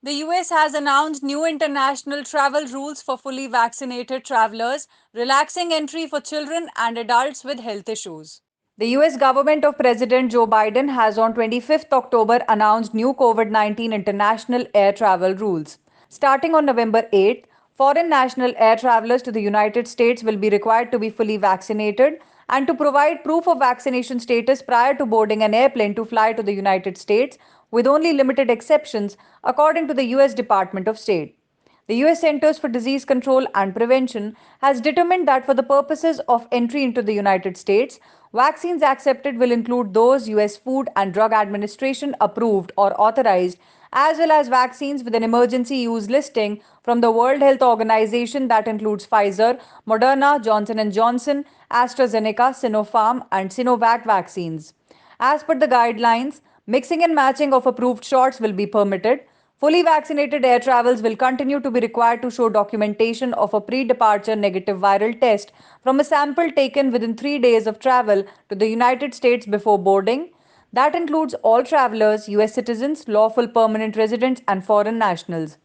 The US has announced new international travel rules for fully vaccinated travelers, relaxing entry for children and adults with health issues. The US government of President Joe Biden has on 25th October announced new COVID-19 international air travel rules. Starting on November 8th, foreign national air travelers to the United States will be required to be fully vaccinated and to provide proof of vaccination status prior to boarding an airplane to fly to the United States, with only limited exceptions, according to the US Department of State. The US Centers for Disease Control and Prevention has determined that for the purposes of entry into the United States, vaccines accepted will include those US Food and Drug Administration approved or authorized, as well as vaccines with an emergency use listing from the World Health Organization that includes Pfizer, Moderna, Johnson & Johnson, AstraZeneca, Sinopharm and Sinovac vaccines. As per the guidelines, mixing and matching of approved shots will be permitted. Fully vaccinated air travels will continue to be required to show documentation of a pre-departure negative viral test from a sample taken within 3 days of travel to the United States before boarding. That includes all travelers, US citizens, lawful permanent residents, and foreign nationals.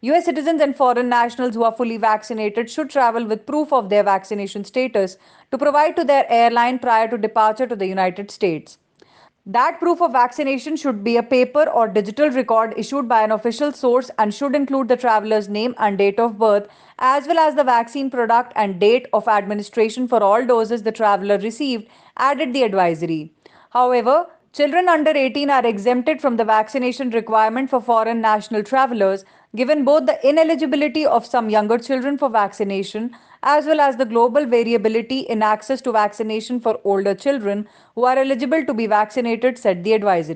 US citizens and foreign nationals who are fully vaccinated should travel with proof of their vaccination status to provide to their airline prior to departure to the United States. That proof of vaccination should be a paper or digital record issued by an official source and should include the traveler's name and date of birth, as well as the vaccine product and date of administration for all doses the traveler received, added the advisory. However, children under 18 are exempted from the vaccination requirement for foreign national travelers, given both the ineligibility of some younger children for vaccination as well as the global variability in access to vaccination for older children who are eligible to be vaccinated, said the advisory.